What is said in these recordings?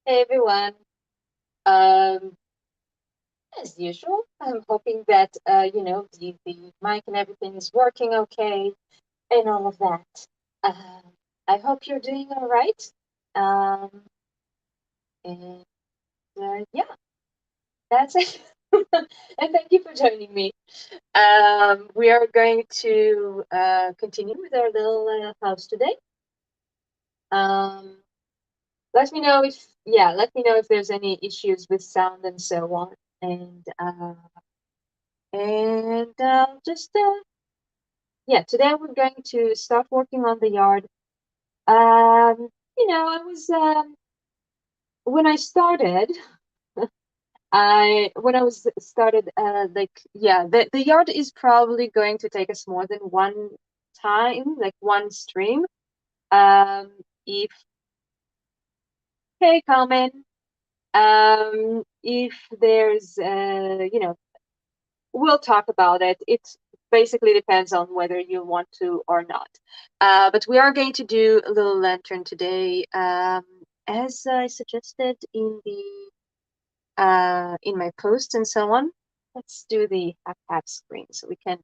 Hey everyone. Um, as usual, I'm hoping that the mic and everything is working okay and all of that. I hope you're doing all right. Um, and yeah, that's it. And thank you for joining me. We are going to continue with our little house today. Um, let me know if there's any issues with sound and so on. And just yeah, today we're going to start working on the yard. I was when I started, I when I was started the yard is probably going to take us more than one time, like one stream. Um, if Hey, Carmen, if there's we'll talk about it. It basically depends on whether you want to or not. But we are going to do a little lantern today, as I suggested in my post and so on. Let's do the half screen so we can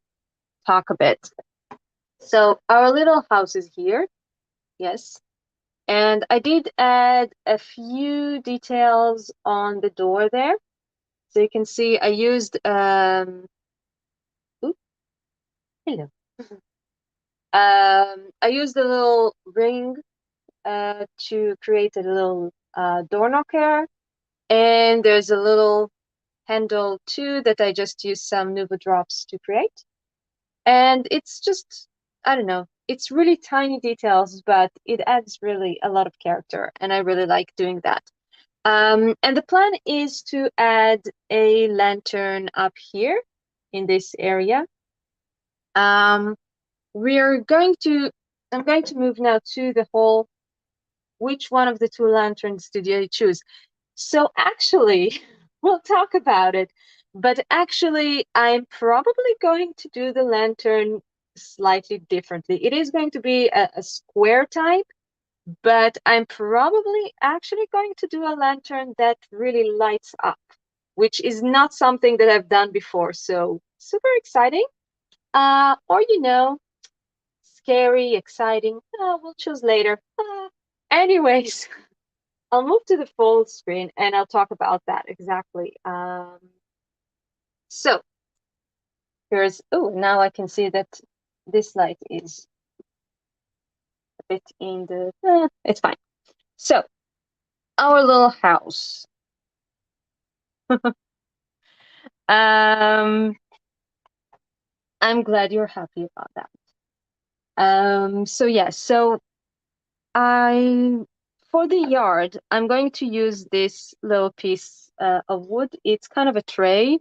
talk a bit. So our little house is here, yes. And I did add a few details on the door there. So you can see I used oops, hello. I used a little ring to create a little door knocker, and there's a little handle too that I just used some Nuvo drops to create. And it's just, I don't know, it's really tiny details, but it adds really a lot of character, and I really like doing that. And the plan is to add a lantern up here in this area. Um, we're going to, I'm going to move now to the whole which one of the two lanterns did you choose? So actually, we'll talk about it. But actually, I'm probably going to do the lantern slightly differently. It is going to be a square type, but I'm probably actually going to do a lantern that really lights up, which is not something that I've done before. So super exciting. Or scary, exciting. We'll choose later. Anyways, I'll move to the full screen and I'll talk about that exactly. So now I can see that this light is a bit in the, it's fine. So our little house. Um, I'm glad you're happy about that. So I, for the yard, I'm going to use this little piece of wood. It's kind of a tray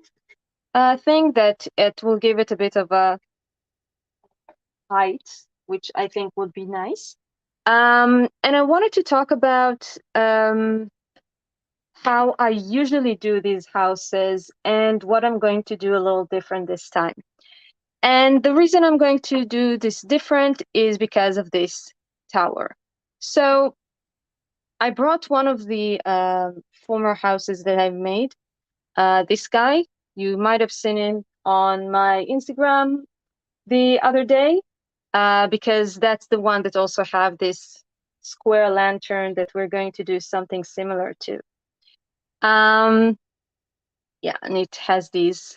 thing that it will give it a bit of a height, which I think would be nice. And I wanted to talk about how I usually do these houses and what I'm going to do a little different this time. And the reason I'm going to do this different is because of this tower. So I brought one of the former houses that I've made. This guy, you might have seen him on my Instagram the other day, because that's the one that also have this square lantern that we're going to do something similar to. Um, yeah, and it has these,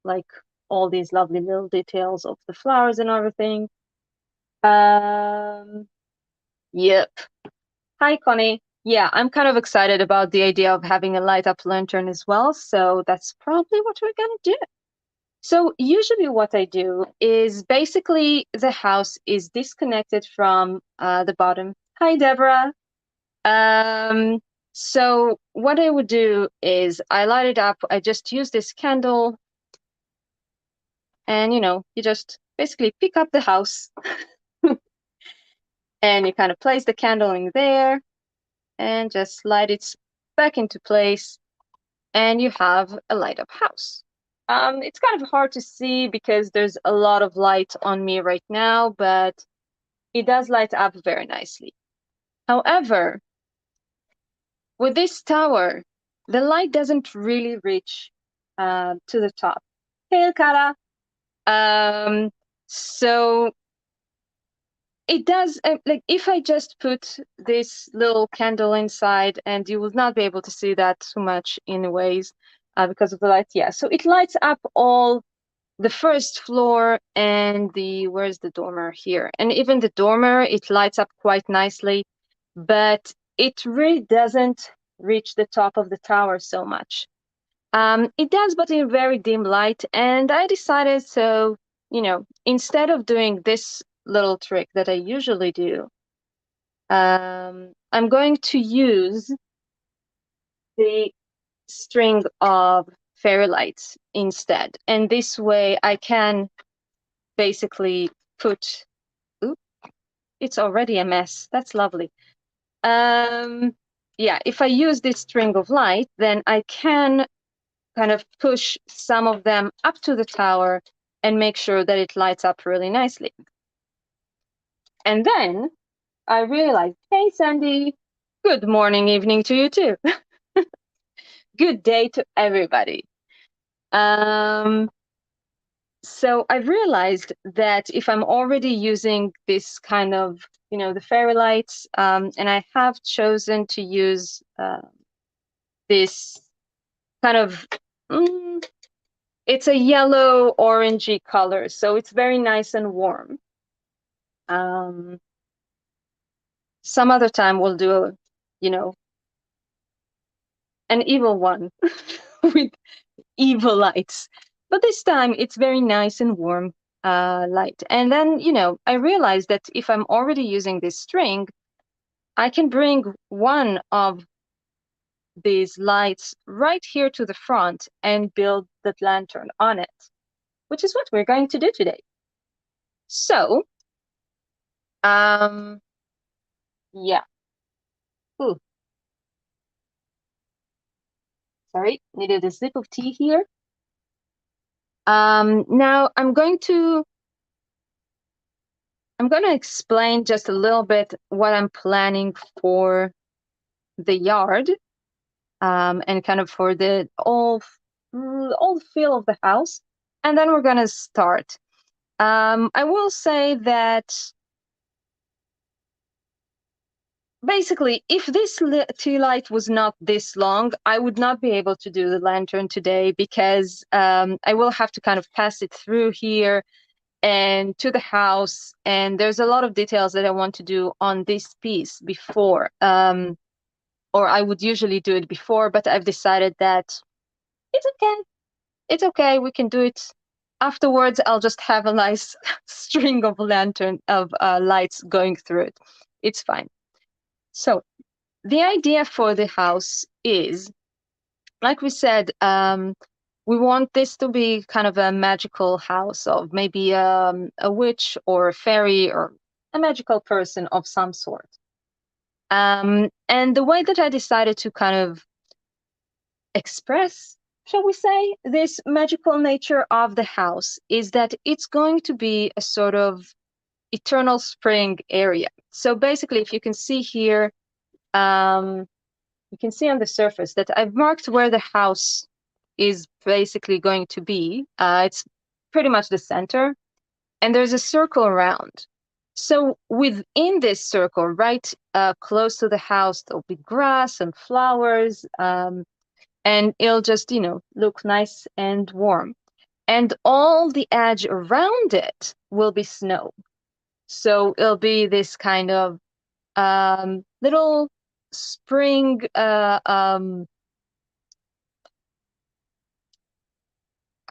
like, all these lovely little details of the flowers and everything. Um, yep. Hi, Connie. Yeah, I'm kind of excited about the idea of having a light up lantern as well, so that's probably what we're gonna do. So usually what I do is basically the house is disconnected from the bottom. Hi, Deborah. Um, so what I would do is I light it up. I just use this candle and, you just basically pick up the house and you kind of place the candle in there and just slide it back into place and you have a light up house. It's kind of hard to see because there's a lot of light on me right now, but it does light up very nicely. However, with this tower, the light doesn't really reach to the top. Hey, Kara. Um, so it does, like if I just put this little candle inside, and you will not be able to see that too much anyways, because of the light. Yeah, so it lights up all the first floor and where's the dormer here? And even the dormer, it lights up quite nicely, but it really doesn't reach the top of the tower so much. It does, but in very dim light. And I decided, so, instead of doing this little trick that I usually do, I'm going to use the string of fairy lights instead. And this way I can basically put, oop, it's already a mess. That's lovely. Yeah, if I use this string of light, then I can kind of push some of them up to the tower and make sure that it lights up really nicely. And then I realized, hey, Sandy, good morning, evening to you too. Good day to everybody. So I realized that if I'm already using this kind of, the fairy lights, and I have chosen to use this kind of, it's a yellow orangey color, so it's very nice and warm. Some other time we'll do, an evil one with evil lights. But this time it's very nice and warm light. And then, I realized that if I'm already using this string, I can bring one of these lights right here to the front and build that lantern on it, which is what we're going to do today. So, yeah. Ooh. Sorry, needed a sip of tea here. Now I'm going to explain just a little bit what I'm planning for the yard, and kind of for the all feel of the house, and then we're gonna start. I will say that basically, if this tea light was not this long, I would not be able to do the lantern today because I will have to kind of pass it through here and to the house, and there's a lot of details that I want to do on this piece before, or I would usually do it before, but I've decided that it's okay. It's okay. We can do it afterwards. I'll just have a nice string of lights going through it. It's fine. So the idea for the house is, like we said, we want this to be kind of a magical house of maybe a witch or a fairy or a magical person of some sort. And the way that I decided to kind of express, shall we say, this magical nature of the house is that it's going to be a sort of eternal spring area. So basically, if you can see here, you can see on the surface that I've marked where the house is basically going to be. It's pretty much the center, and there's a circle around. So within this circle, right close to the house, there'll be grass and flowers, and it'll just, look nice and warm. And all the edge around it will be snow. So it'll be this kind of little spring,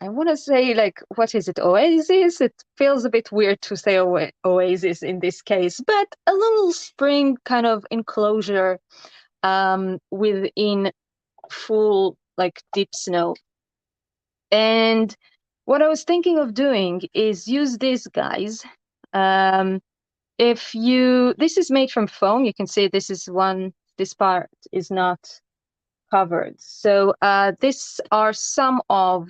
I want to say, like, what is it, oasis? It feels a bit weird to say oasis in this case, but a little spring kind of enclosure within full, like, deep snow. And what I was thinking of doing is use these guys. This is made from foam. You can see this part is not covered. So these are some of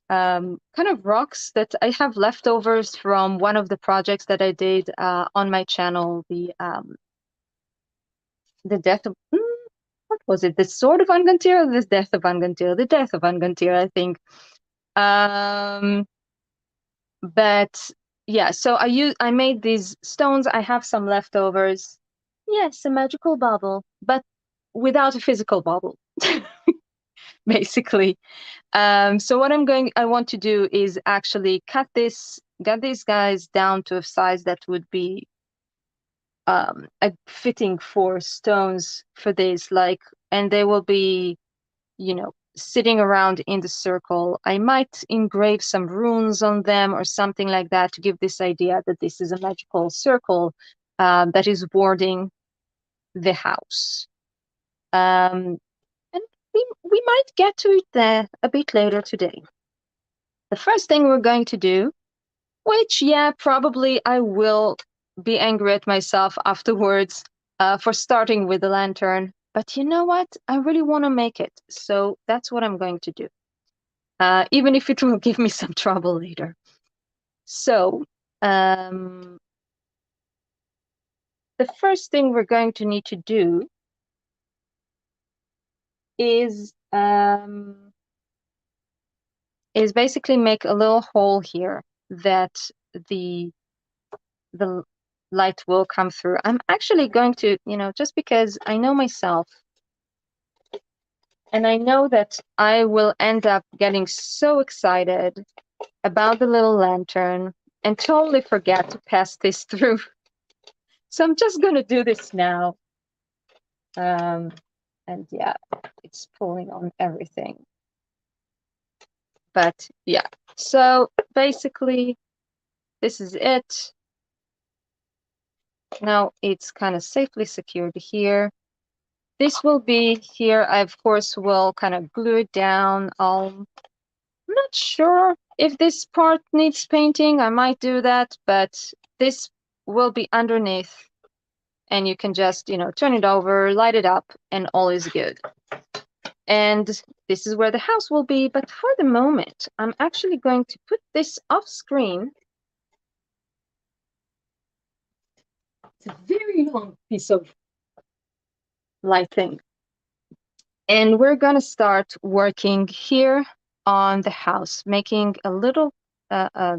kind of rocks that I have leftovers from one of the projects that I did on my channel, the death of what was it? The Sword of Angantyr or the Death of Angantyr? The Death of Angantyr, I think. Um, but yeah, so I made these stones. I have some leftovers. Yes, a magical bubble, but without a physical bubble, basically. So what I want to do is actually get these guys down to a size that would be a fitting for stones for this, like, and they will be, sitting around in the circle. I might engrave some runes on them or something like that to give this idea that this is a magical circle that is warding the house. And we might get to it there a bit later today. The first thing we're going to do, which, yeah, probably I will be angry at myself afterwards for starting with the lantern. But you know what? I really want to make it. So that's what I'm going to do, even if it will give me some trouble later. So the first thing we're going to need to do is basically make a little hole here that the light will come through. I'm actually going to, just because I know myself, and I know that I will end up getting so excited about the little lantern and totally forget to pass this through. So I'm just going to do this now. And yeah, it's pulling on everything. But yeah, so basically, this is it. Now it's kind of safely secured here. This will be here. I, of course, will kind of glue it down. I'm not sure if this part needs painting. I might do that, but this will be underneath. And you can just, turn it over, light it up, and all is good. And this is where the house will be. But for the moment, I'm actually going to put this off screen. It's a very long piece of lighting. And we're going to start working here on the house, making a little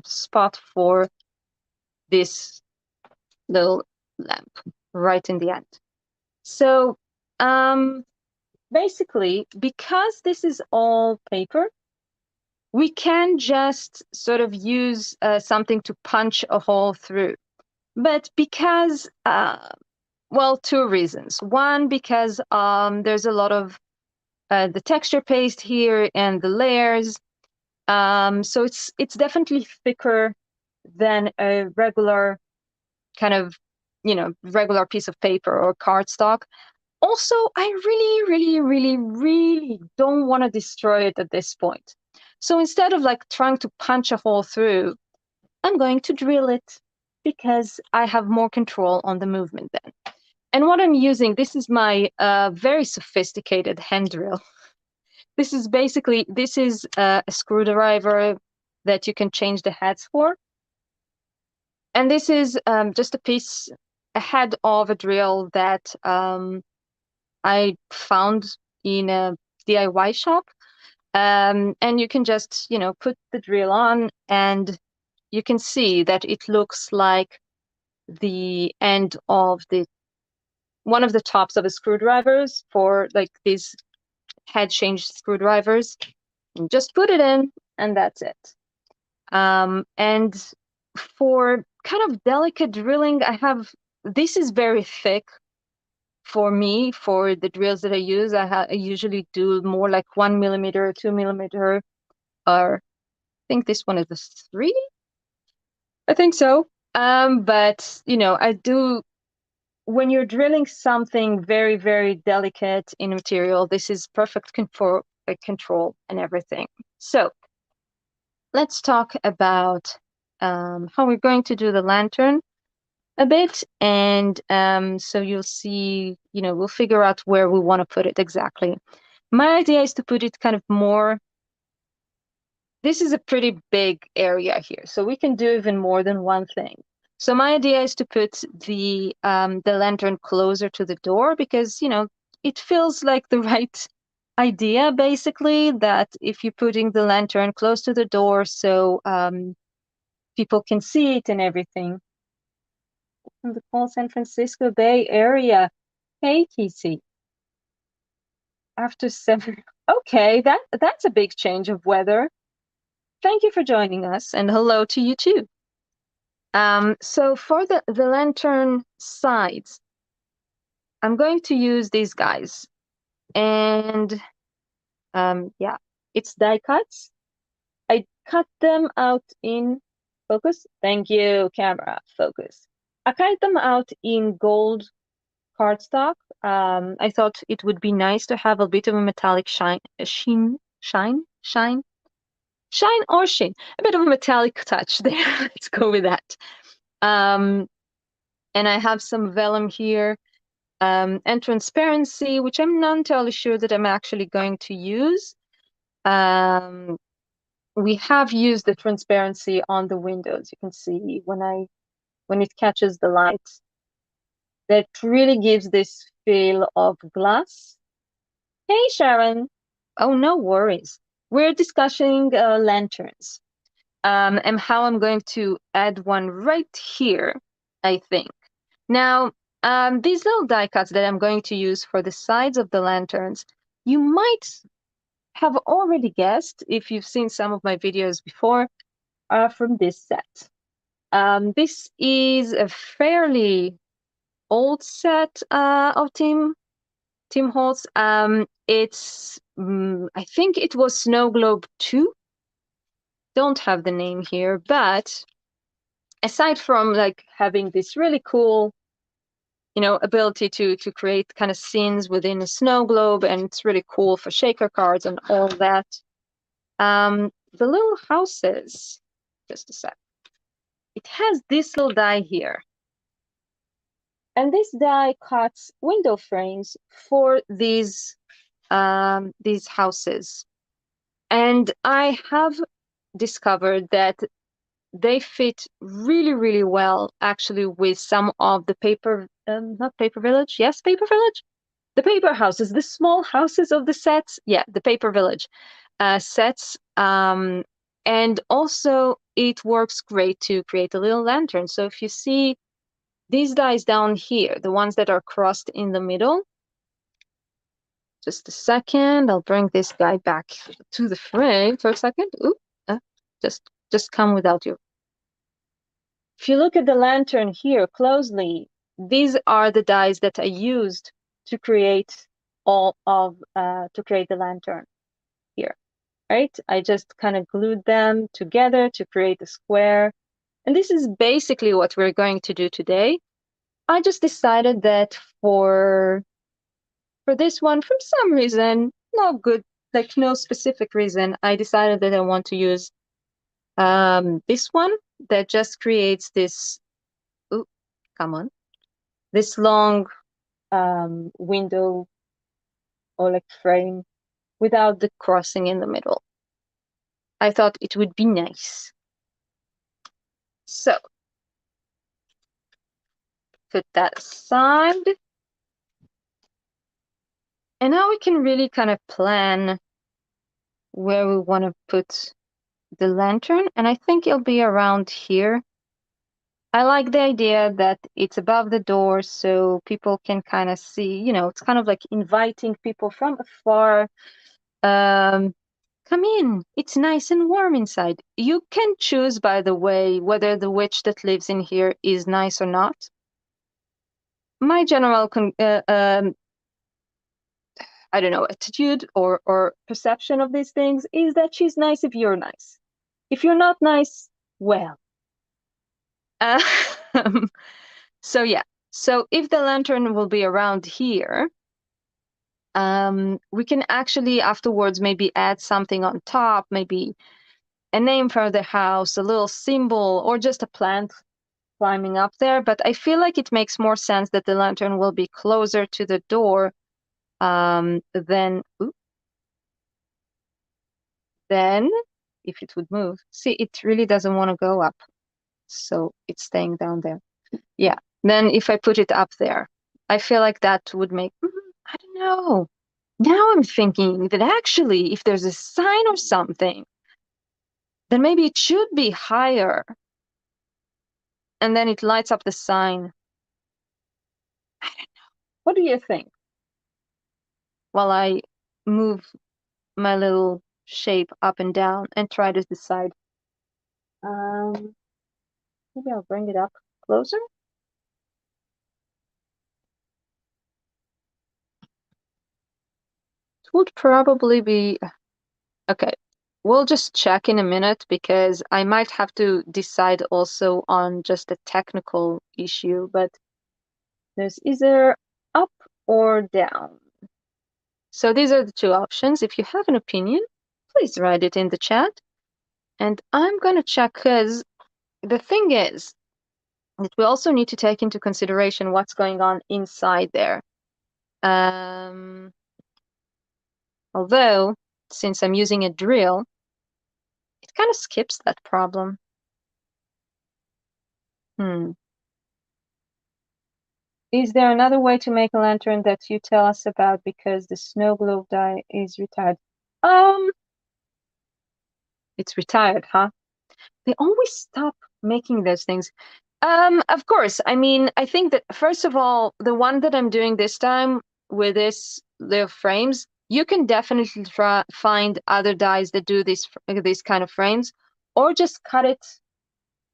spot for this little lamp right in the end. So basically, because this is all paper, we can just sort of use something to punch a hole through. But because, well, two reasons. One, because there's a lot of the texture paste here and the layers. So it's definitely thicker than a regular kind of, regular piece of paper or cardstock. Also, I really, really, really, really don't want to destroy it at this point. So instead of like trying to punch a hole through, I'm going to drill it because I have more control on the movement then. And what I'm using, this is my very sophisticated hand drill. This is a screwdriver that you can change the heads for. And this is just a head of a drill that I found in a DIY shop. And you can just, put the drill on, and you can see that it looks like the end of one of the tops of a screwdrivers for like these head change screwdrivers. And just put it in, and that's it. And for kind of delicate drilling, this is very thick for me. For the drills that I use, I usually do more like 1 millimeter, 2 millimeter, or I think this one is a 3. I think so. But I do, when you're drilling something very, very delicate in material, this is perfect control and everything. So let's talk about how we're going to do the lantern a bit. And so you'll see, we'll figure out where we want to put it exactly. My idea is to put it kind of more, this is a pretty big area here, so we can do even more than one thing. So my idea is to put the lantern closer to the door because, it feels like the right idea, basically, that if you're putting the lantern close to the door so people can see it and everything. From the cool San Francisco Bay Area. Hey, Casey. After 7, okay, that's a big change of weather. Thank you for joining us, and hello to you too. So for the lantern sides, I'm going to use these guys, and yeah, it's die cuts. I cut them out in focus. Thank you, camera, focus. I cut them out in gold cardstock. I thought it would be nice to have a bit of a metallic shine, shine, a bit of a metallic touch there. Let's go with that. And I have some vellum here, and transparency, which I'm not entirely sure that I'm actually going to use. We have used the transparency on the windows. You can see when it catches the light, that really gives this feel of glass. Hey, Sharon. Oh, no worries. We're discussing lanterns, and how I'm going to add one right here, I think. Now, these little die cuts that I'm going to use for the sides of the lanterns, you might have already guessed, if you've seen some of my videos before, are from this set. This is a fairly old set of Tim Holtz. It's I think it was Snow Globe 2. Don't have the name here, but aside from like having this really cool, ability to create kind of scenes within a snow globe, and it's really cool for shaker cards and all that. The little houses, just a sec. It has this little die here. And this die cuts window frames for these houses. And I have discovered that they fit really, really well, actually, with some of the paper, not Paper Village, yes, Paper Village? The paper houses, the small houses of the sets, yeah, the Paper Village sets. And also, it works great to create a little lantern. So if you see these dies down here, the ones that are crossed in the middle, just a second, I'll bring this guy back to the frame for a second. Ooh, just come without you. If you look at the lantern here closely, these are the dies that I used to create to create the lantern here, right? I just kind of glued them together to create a square. And this is basically what we're going to do today. I just decided that for this one, for some reason, no specific reason, I decided that I want to use this one that just creates this, this long window or like frame without the crossing in the middle. I thought it would be nice. So, put that aside. And now we can really kind of plan where we want to put the lantern. And I think it'll be around here. I like the idea that it's above the door so people can kind of see, it's kind of like inviting people from afar. Come in, it's nice and warm inside. You can choose, by the way, whether the witch that lives in here is nice or not. My general, I don't know, attitude or perception of these things is that she's nice if you're nice. If you're not nice, well. So yeah, so if the lantern will be around here, we can actually afterwards maybe add something on top, maybe a name for the house, a little symbol, or just a plant climbing up there. But I feel like it makes more sense that the lantern will be closer to the door than if it would move. See, it really doesn't want to go up. So it's staying down there. Yeah. Then if I put it up there, I feel like that would make, I don't know. Now I'm thinking that actually, if there's a sign or something, then maybe it should be higher. And then it lights up the sign. I don't know. What do you think? While I move my little shape up and down and try to decide. Um, Maybe I'll bring it up closer. It would probably be okay. We'll just check in a minute because I might have to decide also on just a technical issue, but there's either up or down. So these are the two options. If you have an opinion, please write it in the chat. And I'm going to check because the thing is that we also need to take into consideration what's going on inside there. Although, since I'm using a drill, it kind of skips that problem. Is there another way to make a lantern that you tell us about because the snow globe dye is retired? It's retired, huh? They always stop making those things. Of course. I mean, I think that first of all, the one that I'm doing this time with this little frames, you can definitely try find other dyes that do these kind of frames, or just cut it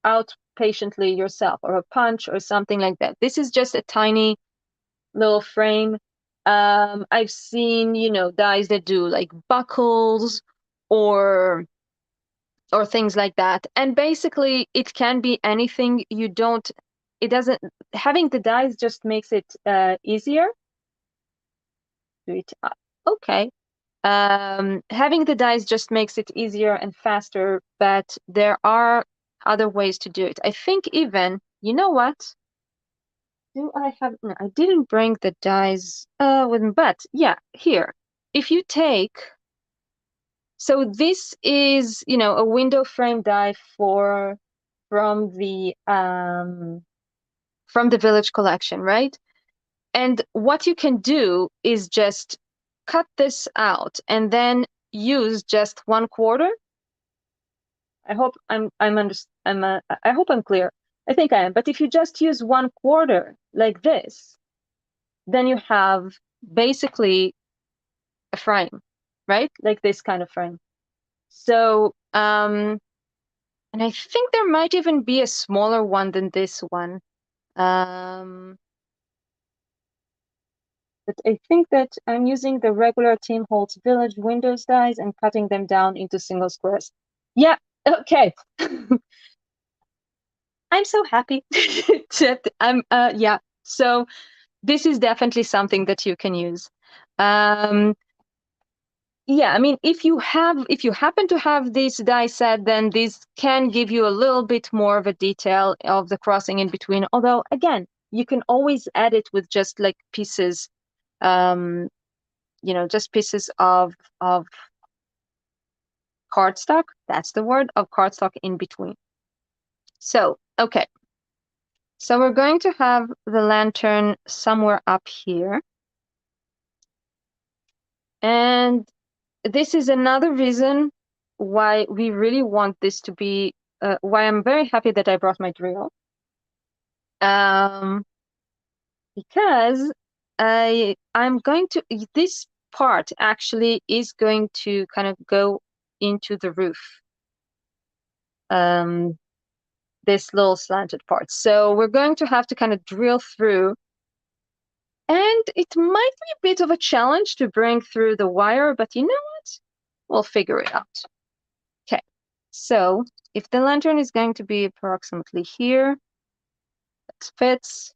out patiently yourself, or a punch or something like that. This is just a tiny little frame. I've seen, dyes that do like buckles or things like that. And basically it can be anything. It doesn't, having the dyes just makes it easier. Do it okay. Having the dyes just makes it easier and faster, but there are other ways to do it. I think even, you know what? Do I have, no, I didn't bring the dies with me, but yeah, here. If you take, so this is, a window frame die from the Village collection, right? And what you can do is just cut this out and then use just 1/4. I hope I hope I'm clear. I think I am. But if you just use 1/4 like this, then you have basically a frame, right? Like this kind of frame. So, and I think there might even be a smaller one than this one. But I think that I'm using the regular Tim Holtz Village Windows dies and cutting them down into single squares. Yeah, okay. I'm so happy. Yeah. So this is definitely something that you can use. Yeah, I mean, if you happen to have this die set, then this can give you a little bit more of a detail of the crossing in between. Although, again, you can always add it with just like pieces, just pieces of cardstock. That's the word, of cardstock in between. So, okay. So we're going to have the lantern somewhere up here. And this is another reason why we really want this to be, why I'm very happy that I brought my drill. Because I'm going to, this part actually is going to kind of go into the roof. This little slanted part. So we're going to have to kind of drill through. And it might be a bit of a challenge to bring through the wire, but you know what? We'll figure it out. Okay, so if the lantern is going to be approximately here, that fits.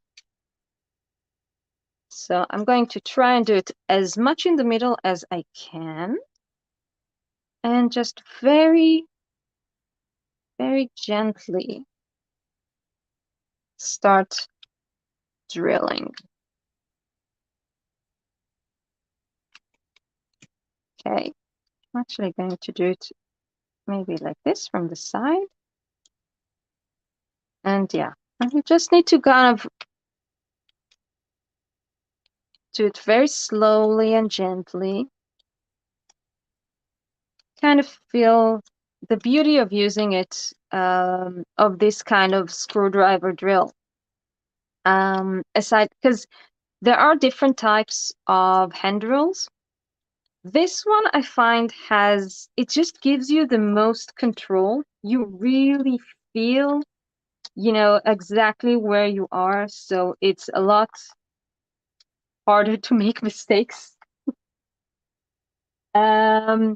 So I'm going to try and do it as much in the middle as I can. And just very, very gently start drilling. Okay, I'm actually going to do it maybe like this from the side. And yeah, and you just need to kind of Do it very slowly and gently. Kind of feel the beauty of using it, of this kind of screwdriver drill. Aside, because there are different types of hand drills. This one I find it just gives you the most control. You really feel, exactly where you are. So it's a lot harder to make mistakes. Um,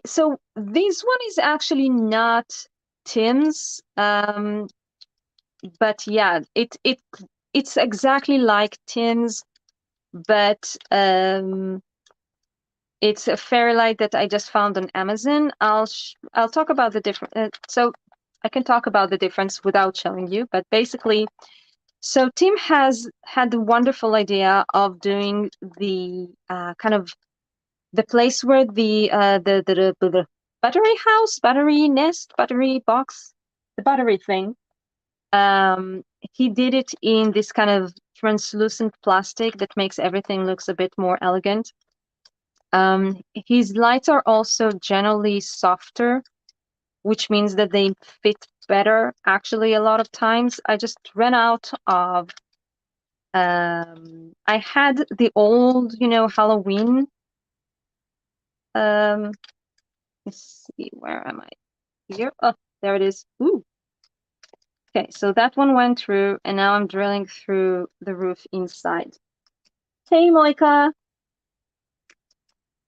so this one is actually not Tim's, but yeah, it's exactly like Tim's, but it's a fairy light that I just found on Amazon. I'll talk about the difference. So I can talk about the difference without showing you, but basically, so Tim has had the wonderful idea of doing the kind of the place where the battery house, battery nest, battery box, the battery thing. He did it in this kind of translucent plastic that makes everything looks a bit more elegant. His lights are also generally softer, which means that they fit better. Actually, a lot of times I just ran out of. I had the old, Halloween. Let's see, where am I? Here. Oh, there it is. Ooh. Okay, so that one went through, and now I'm drilling through the roof inside. Hey, Moika.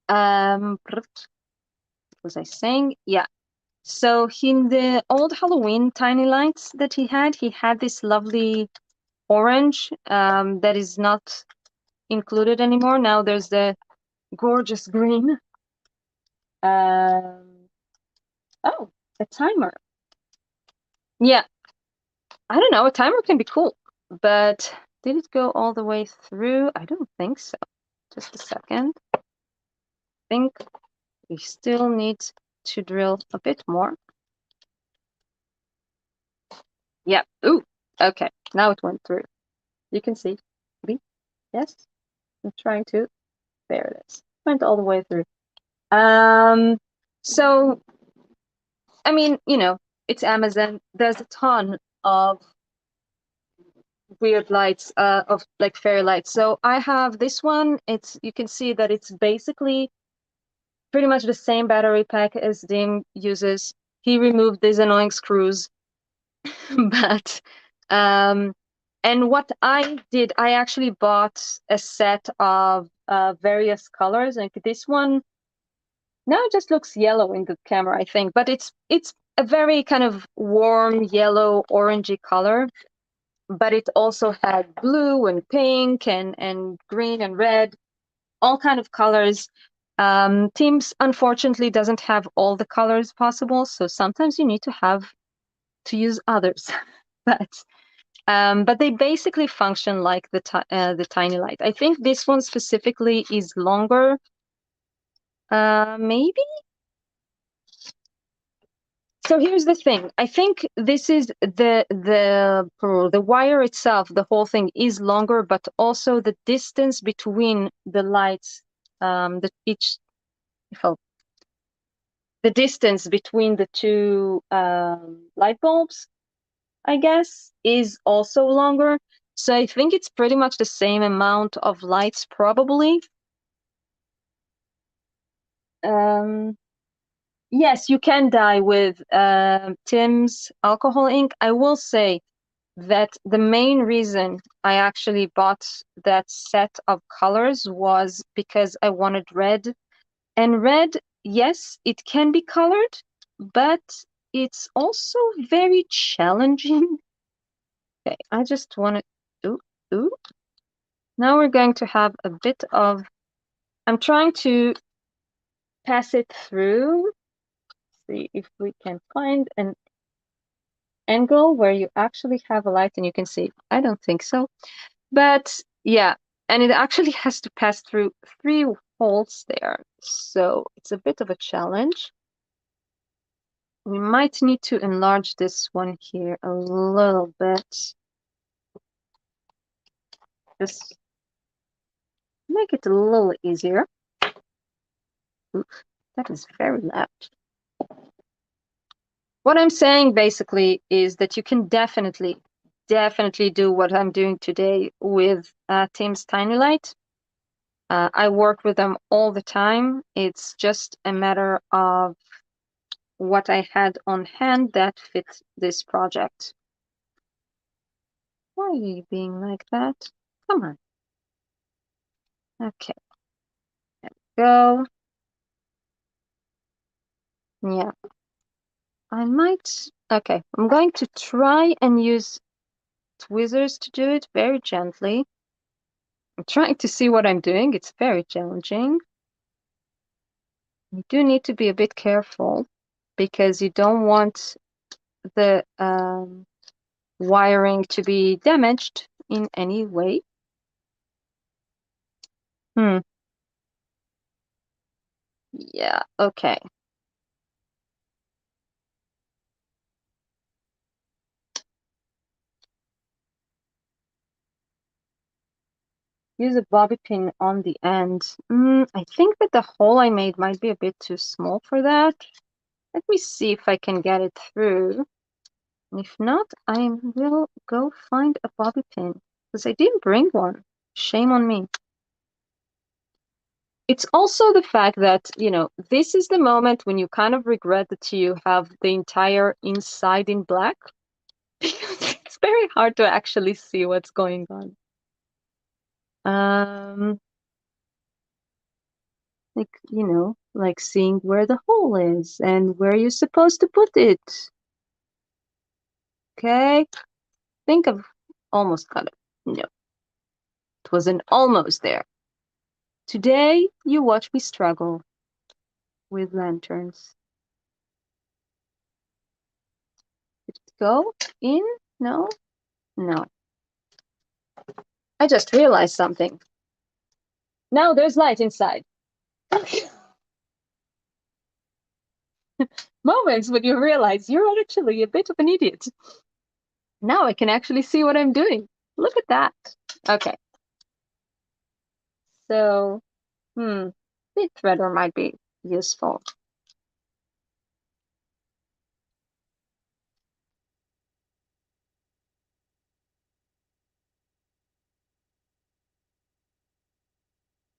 What was I saying? Yeah. So in the old Halloween tiny lights that he had this lovely orange that is not included anymore. Now there's the gorgeous green. Um, oh, a timer. Yeah, I don't know. A timer can be cool, but did it go all the way through? I don't think so. Just a second. I think we still need to drill a bit more. Yeah. Ooh. Okay. Now it went through. You can see. Yes. I'm trying to. There it is. Went all the way through. So I mean, it's Amazon. There's a ton of weird lights, of like fairy lights. So I have this one. You can see that it's basically pretty much the same battery pack as Dim uses. He removed these annoying screws, but and what I did, I actually bought a set of various colors. Like this one now it just looks yellow in the camera, I think, but it's a very kind of warm yellow orangey color, but it also had blue and pink and green and red, all kind of colors. Teams unfortunately doesn't have all the colors possible, so sometimes you need to use others. But they basically function like the tiny light. I think this one specifically is longer. Maybe. So here's the thing. I think this is the wire itself, the whole thing is longer, but also the distance between the lights, the each if I'll- the distance between the two light bulbs, I guess, is also longer. So I think it's pretty much the same amount of lights, probably. Um, yes, you can dye with Tim's alcohol ink. I will say that the main reason I actually bought that set of colors was because I wanted red. And red, yes, it can be colored, but it's also very challenging. Okay, I just want to, ooh, ooh. Now we're going to have a bit of, I'm trying to pass it through. See if we can find an angle where you actually have a light and you can see. I don't think so. But yeah, and it actually has to pass through 3 holes there. So it's a bit of a challenge. We might need to enlarge this one here a little bit. Just make it a little easier. Oof, that is very loud. What I'm saying basically is that you can definitely do what I'm doing today with Tim's Tiny Light. I work with them all the time. It's just a matter of what I had on hand that fits this project. Why are you being like that? Come on. Okay. There we go. Yeah. I might. Okay. I'm going to try and use tweezers to do it very gently. I'm trying to see what I'm doing. It's very challenging. You do need to be a bit careful because you don't want the wiring to be damaged in any way. Yeah, okay. Use a bobby pin on the end. I think that the hole I made might be a bit too small for that. Let me see if I can get it through. If not, I will go find a bobby pin because I didn't bring one. Shame on me. It's also the fact that, this is the moment when you kind of regret that you have the entire inside in black because it's very hard to actually see what's going on. Like seeing where the hole is and where you're supposed to put it. Okay, think of almost got it. No, it wasn't almost there. Today, you watch me struggle with lanterns. Did it go in? No? No. I just realized something. Now there's light inside. Moments when you realize you're actually a bit of an idiot. Now I can actually see what I'm doing. Look at that. Okay. So, the threader might be useful.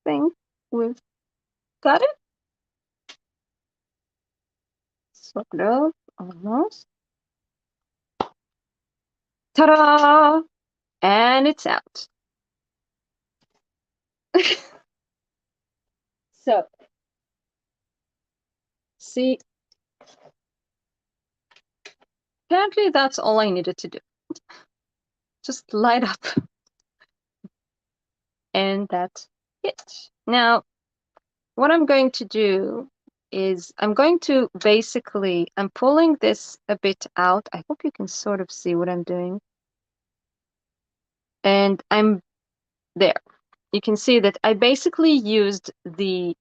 Think we've got it. Sort of, almost. Ta-da! And it's out. So, see, apparently that's all I needed to do. Just light up. And that's it. Now, what I'm going to do is I'm going to basically, I'm pulling this a bit out. I hope you can sort of see what I'm doing. And I'm there. You can see that I basically used the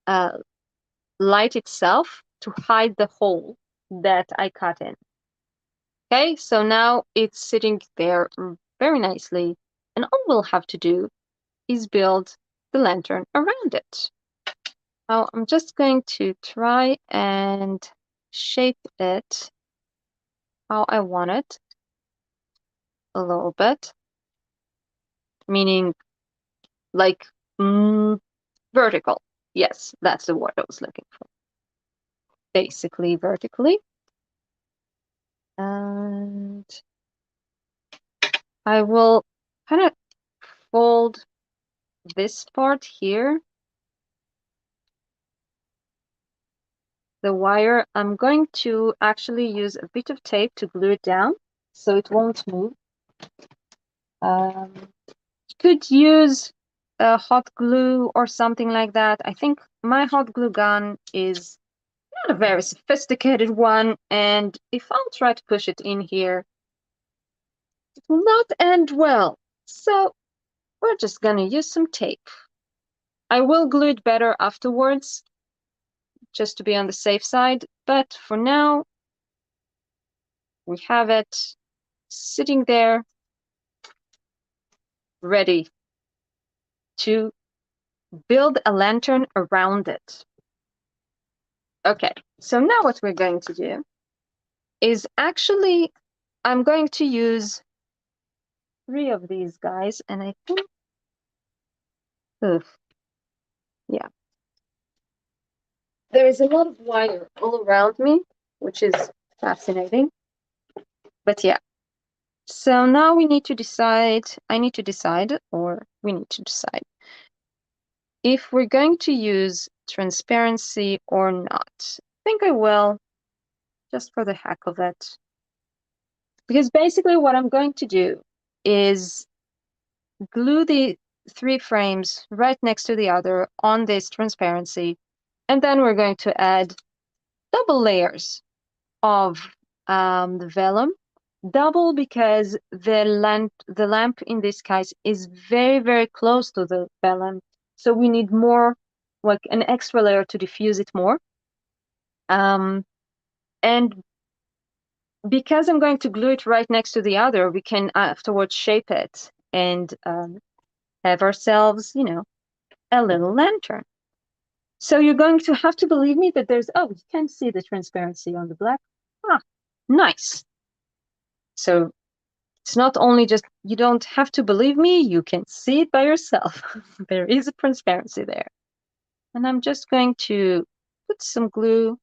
light itself to hide the hole that I cut in. Okay, so now it's sitting there very nicely, and all we'll have to do is build the lantern around it. Now I'm just going to try and shape it how I want it a little bit, meaning like vertical. Yes, that's the word I was looking for. Basically vertically. And I will kind of fold this part here. The wire, I'm going to actually use a bit of tape to glue it down so it won't move. You could use a hot glue or something like that. I think my hot glue gun is not a very sophisticated one, and if I'll try to push it in here, it will not end well. So we're just gonna use some tape. I will glue it better afterwards, just to be on the safe side, but for now, we have it sitting there, ready to build a lantern around it. Okay, so now what we're going to do is actually, I'm going to use 3 of these guys, and I think, oof, yeah. There is a lot of wire all around me, which is fascinating. But yeah, so now we need to decide, I need to decide, or we need to decide if we're going to use transparency or not. I think I will, just for the heck of it. Because basically what I'm going to do is glue the 3 frames right next to the other on this transparency, and then we're going to add double layers of the vellum. Double because the lamp in this case is very, very close to the vellum. So we need more, like an extra layer to diffuse it more. And because I'm going to glue it right next to the other, we can afterwards shape it and have ourselves, a little lantern. So you're going to have to believe me that there's, oh, you can see the transparency on the black. Ah, nice. So it's not only just, you don't have to believe me, you can see it by yourself. There is a transparency there. And I'm just going to put some glue,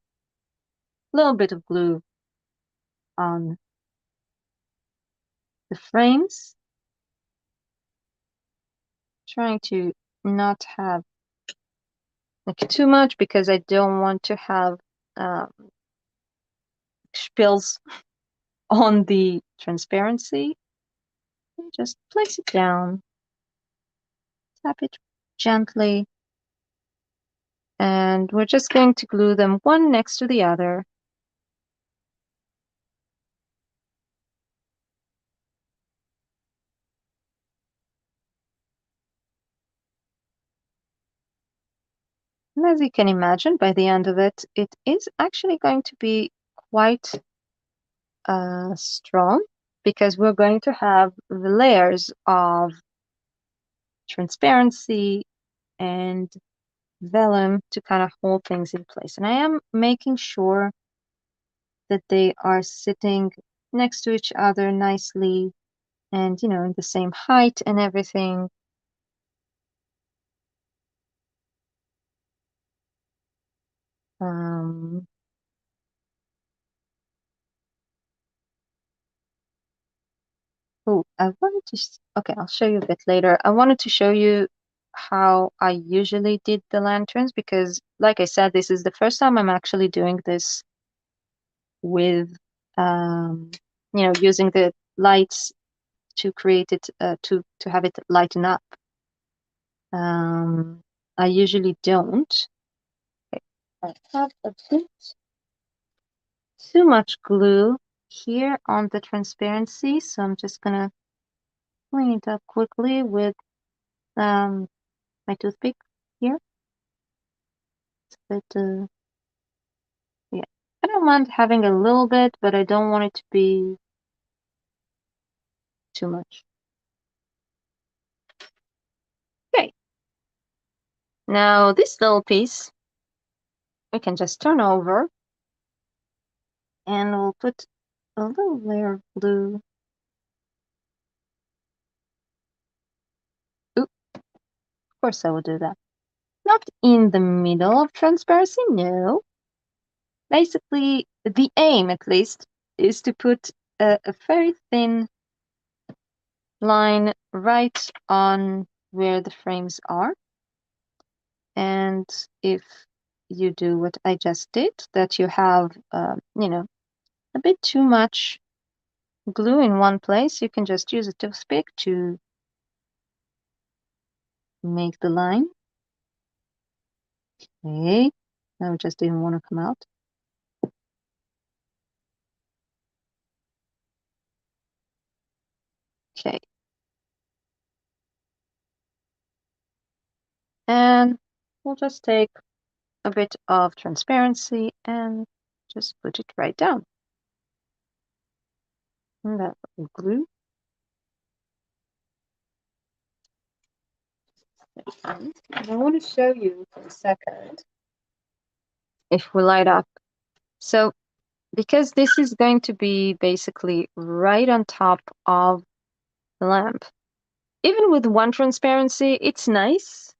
a little bit of glue on the frames, trying to not have like too much because I don't want to have spills on the transparency. Just place it down, tap it gently, and we're just going to glue them one next to the other. And as you can imagine, by the end of it, it is actually going to be quite strong because we're going to have the layers of transparency and vellum to kind of hold things in place. And I am making sure that they are sitting next to each other nicely and, in the same height and everything. Um, oh, I wanted to, okay, I'll show you a bit later. I wanted to show you how I usually did the lanterns because, like I said, this is the first time I'm actually doing this with, using the lights to create it, to have it lighten up. I usually don't. Okay. I have a bit too much glue here on the transparency, so I'm just gonna clean it up quickly with my toothpick here. But yeah, I don't mind having a little bit, but I don't want it to be too much. Okay, now this little piece we can just turn over and we'll put a little layer of blue. Ooh, of course I will do that. Not in the middle of transparency, no. Basically, the aim, at least, is to put a very thin line right on where the frames are. And if you do what I just did, that you have, a bit too much glue in one place, you can just use a toothpick to make the line. Okay, now it just didn't want to come out. Okay. And we'll just take a bit of transparency and just put it right down. And that will glue. And I want to show you for a second if we light up. So because this is going to be basically right on top of the lamp. Even with one transparency, it's nice.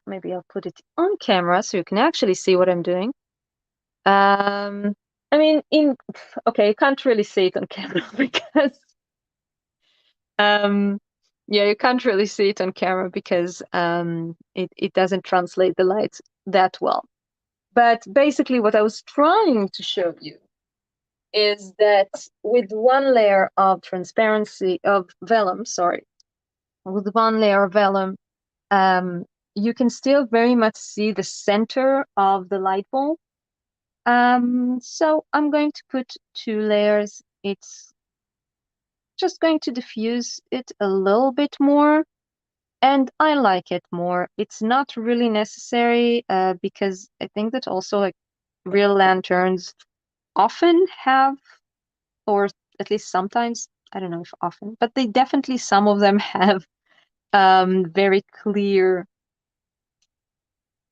Maybe I'll put it on camera so you can actually see what I'm doing. I mean, okay, you can't really see it on camera because, um, yeah, you can't really see it on camera because it doesn't translate the light that well. But basically, what I was trying to show you is that with one layer of transparency of vellum, sorry, with one layer of vellum, um, you can still very much see the center of the light bulb. So I'm going to put two layers. It's just going to diffuse it a little bit more, and I like it more. It's not really necessary because I think that also like real lanterns often have, or at least sometimes, I don't know if often, but they definitely, some of them have very clear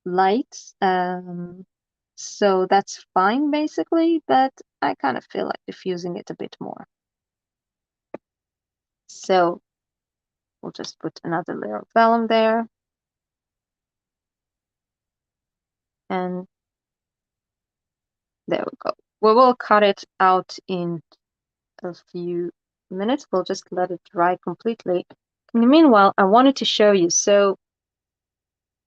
light. So that's fine basically, but I kind of feel like diffusing it a bit more. So we'll just put another layer of vellum there. And there we go. We will cut it out in a few minutes. We'll just let it dry completely. In the meanwhile, I wanted to show you. So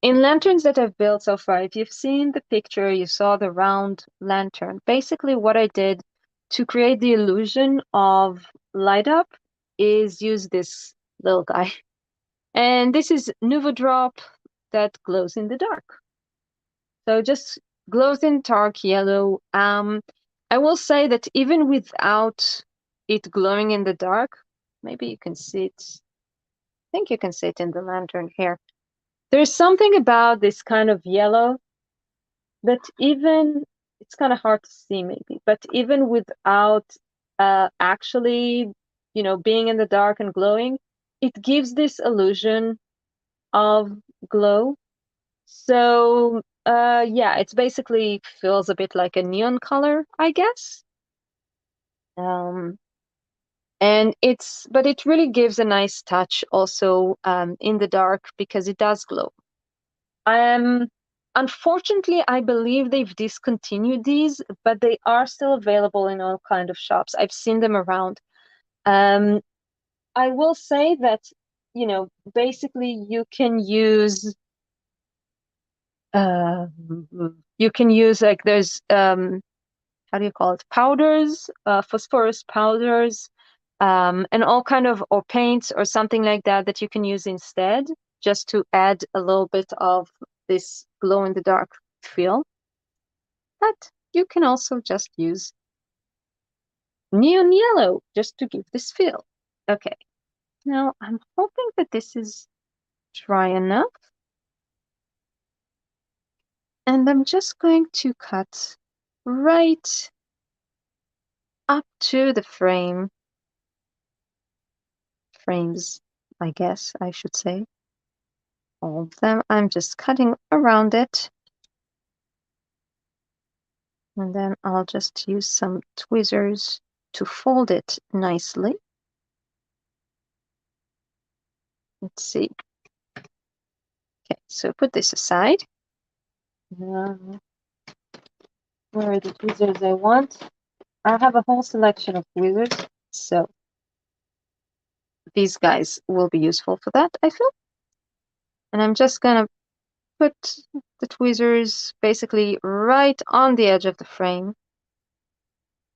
in lanterns that I've built so far, if you've seen the picture, you saw the round lantern. Basically, what I did to create the illusion of light up is use this little guy. And this is Nuvo Drop that glows in the dark. So just glows in dark yellow. I will say that even without it glowing in the dark, maybe you can see it. I think you can see it in the lantern here. There's something about this kind of yellow that even, it's kind of hard to see maybe, but even without actually, being in the dark and glowing, it gives this illusion of glow. So yeah, it's basically feels a bit like a neon color, I guess. Um, and but it really gives a nice touch also in the dark because it does glow. Unfortunately, I believe they've discontinued these, but they are still available in all kind of shops. I've seen them around. Um, I will say that, basically uh, you can use like there's how do you call it? Powders, phosphorus powders, and all kind of, or paints or something like that that you can use instead, just to add a little bit of this glow in the dark feel. But you can also just use neon yellow just to give this feel. Okay, now I'm hoping that this is dry enough. And I'm just going to cut right up to the frames, I guess I should say. All of them. I'm just cutting around it. And then I'll just use some tweezers to fold it nicely. Let's see. Okay, so put this aside. Now, where are the tweezers I want? I have a whole selection of tweezers, so these guys will be useful for that, I feel. And I'm just gonna put the tweezers basically right on the edge of the frame.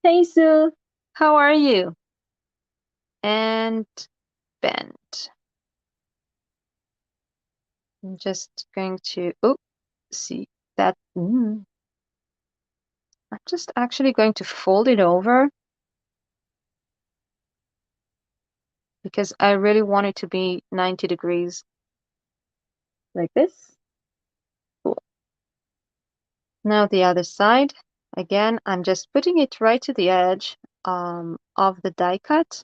Hey Sue, how are you? And bend. I'm just going to, oh, see that. I'm just actually going to fold it over because I really want it to be 90 degrees like this. Cool. Now the other side. Again, I'm just putting it right to the edge of the die cut.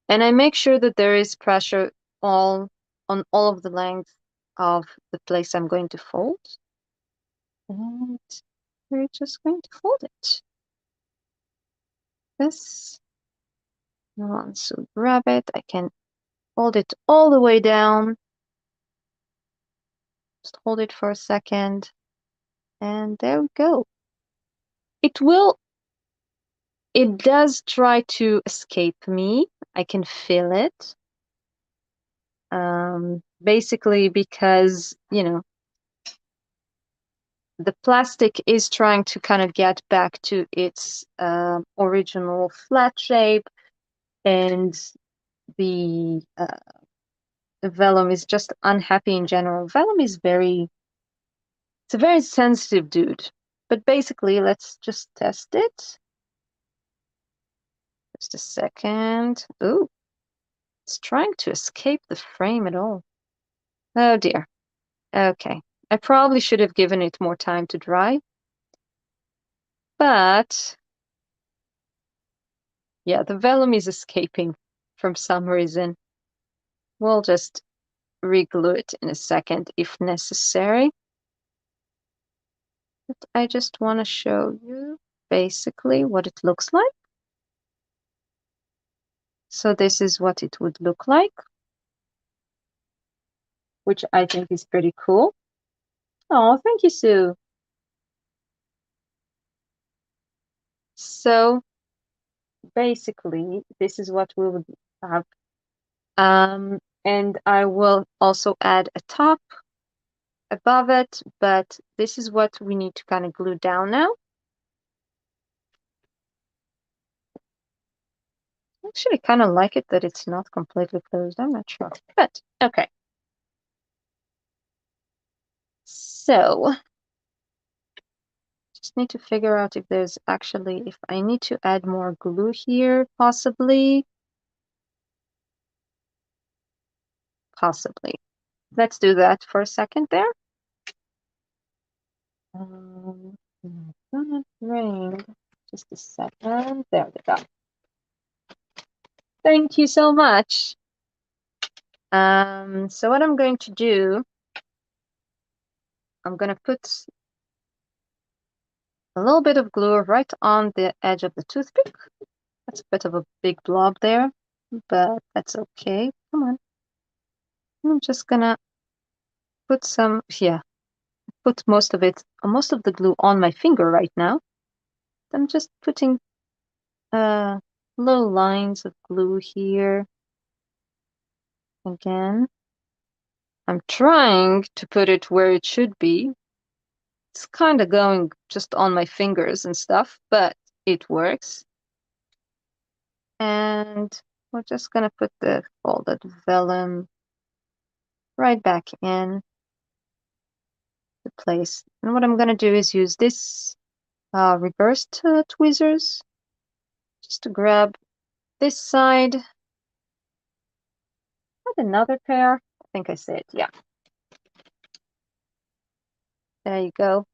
And I make sure that there is pressure on all of the length of the place I'm going to fold. And we're just going to fold it. This one, so grab it. I can hold it all the way down. Just hold it for a second. And there we go. It does try to escape me. I can feel it. Basically because, the plastic is trying to kind of get back to its original flat shape, and the vellum is just unhappy in general. Vellum is it's a very sensitive dude. But basically, let's just test it. Just a second. Ooh, it's trying to escape the frame at all. Oh dear. Okay. I probably should have given it more time to dry. But yeah, the vellum is escaping from some reason. We'll just re-glue it in a second if necessary. But I just want to show you basically what it looks like. So this is what it would look like, which I think is pretty cool. Oh, thank you, Sue. So basically, this is what we would have. And I will also add a top above it, but this is what we need to kind of glue down now. I actually kind of like it that it's not completely closed. I'm not sure, but okay. So just need to figure out if I need to add more glue here, possibly. Possibly. Let's do that for a second there. Ring. Just a second. There we go. Thank you so much. So what I'm going to do, I'm going to put a little bit of glue right on the edge of the toothpick. That's a bit of a big blob there, but that's okay. Come on. I'm just gonna put put most of the glue on my finger right now. I'm just putting little lines of glue here. Again, I'm trying to put it where it should be. It's kind of going just on my fingers and stuff, but it works. And we're just gonna put the folded vellum right back in the place. And what I'm gonna do is use this reversed tweezers just to grab this side. Add another pair. I think I said, yeah. There you go.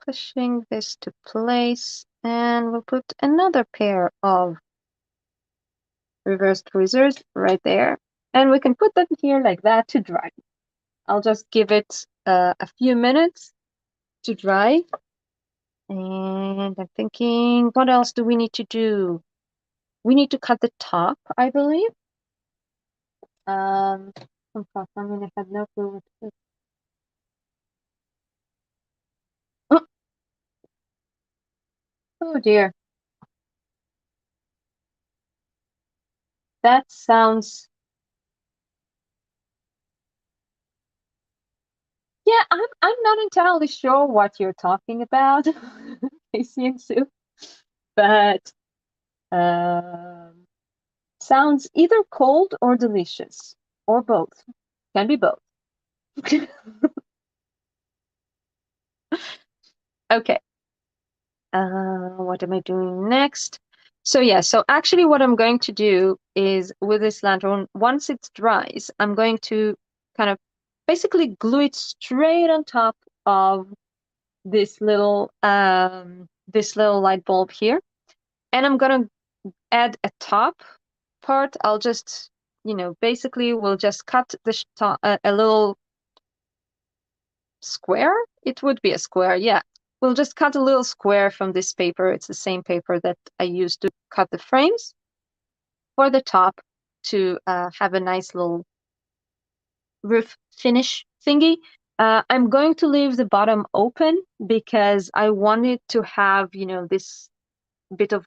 Pushing this to place, and we'll put another pair of reverse tweezers right there. And we can put them here like that to dry. I'll just give it a few minutes to dry. And I'm thinking, what else do we need to do? We need to cut the top, I believe. I mean, I have no clue what to do. Oh, oh dear. That sounds... Yeah, I'm not entirely sure what you're talking about, Casey and Sue, but sounds either cold or delicious, or both. Can be both. Okay. What am I doing next? So yeah, so actually what I'm going to do is with this lantern, once it dries, I'm going to kind of basically glue it straight on top of this little light bulb here. And I'm gonna add a top part, I'll just, basically we'll just cut a little square. It would be a square, yeah. We'll just cut a little square from this paper. It's the same paper that I used to cut the frames for the top to have a nice little roof finish thingy. I'm going to leave the bottom open because I wanted to have, this bit of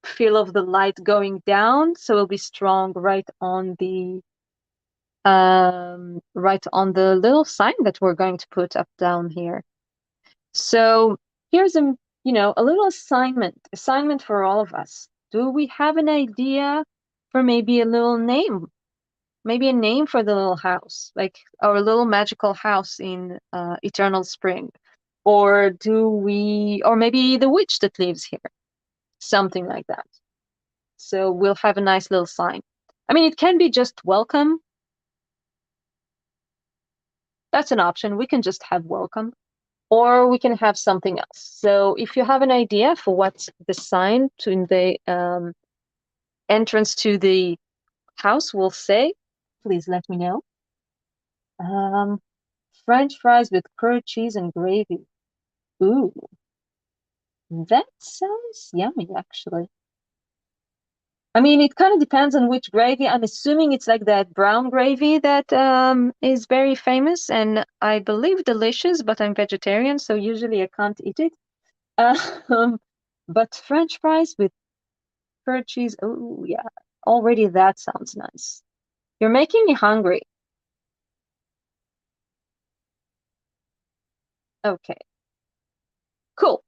feel of the light going down, so it'll be strong right on the little sign that we're going to put up down here. So here's a little assignment for all of us. Do we have an idea for maybe a little name? Maybe a name for the little house, like our little magical house in Eternal Spring. Or or maybe the witch that lives here, something like that. So we'll have a nice little sign. I mean, it can be just welcome. That's an option. We can just have welcome, or we can have something else. So if you have an idea for what the sign to in the entrance to the house will say, please let me know. Um, French fries with curd cheese and gravy. Ooh, that sounds yummy, actually. I mean, it kind of depends on which gravy. I'm assuming it's like that brown gravy that is very famous and I believe delicious, but I'm vegetarian, so usually I can't eat it. Um, but French fries with curd cheese, oh yeah, already that sounds nice. You're making me hungry. Okay, cool.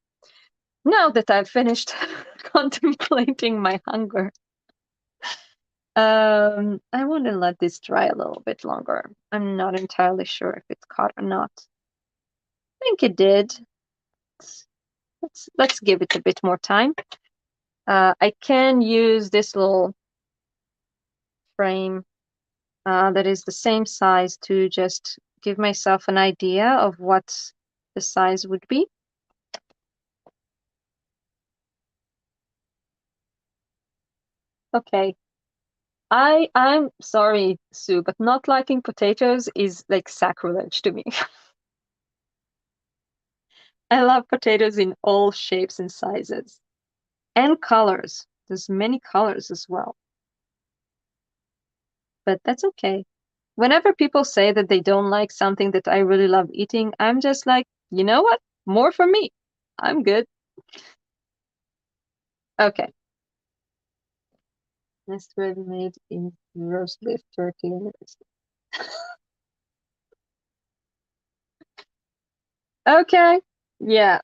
Now that I've finished contemplating my hunger, I want to let this dry a little bit longer. I'm not entirely sure if it's caught or not. I think it did. Let's give it a bit more time. I can use this little frame that is the same size to just give myself an idea of what the size would be. Okay. I'm sorry, Sue, but not liking potatoes is like sacrilege to me. I love potatoes in all shapes and sizes and colors. There's many colors as well, but that's okay. Whenever people say that they don't like something that I really love eating, I'm just like, you know what? More for me. I'm good. Okay. Nest ready made in roast beef, turkey, and rice. Okay. Yeah.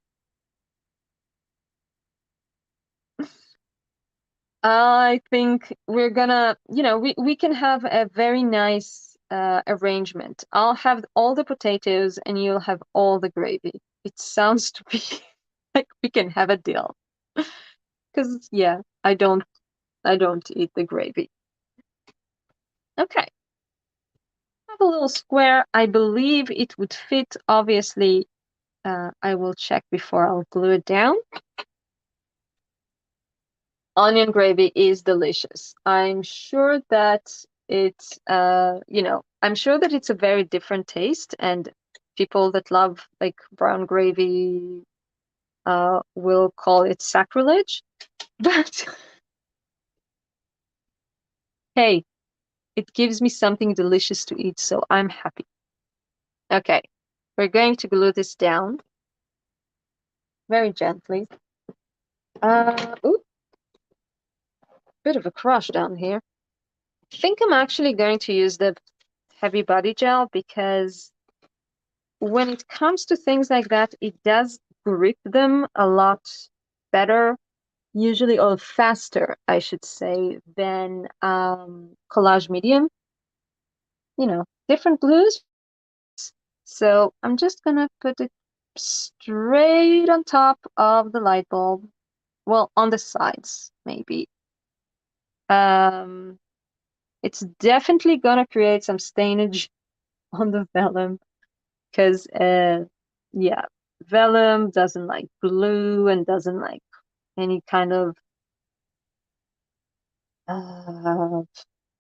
I think we're gonna, we can have a very nice arrangement. I'll have all the potatoes and you'll have all the gravy. It sounds to be like we can have a deal. Because yeah, I don't eat the gravy. Okay. Have a little square. I believe it would fit. Obviously, I will check before I'll glue it down. Onion gravy is delicious. I'm sure that I'm sure that it's a very different taste, and people that love like brown gravy will call it sacrilege. But hey, it gives me something delicious to eat, so I'm happy. Okay, we're going to glue this down very gently. Ooh, bit of a crush down here. I think I'm actually going to use the heavy body gel because when it comes to things like that, it does grip them a lot better, usually, or faster, I should say, than collage medium. Different blues. So I'm just gonna put it straight on top of the light bulb. Well, on the sides, maybe. Um, it's definitely gonna create some stainage on the vellum because yeah, vellum doesn't like glue and doesn't like any kind of Uh,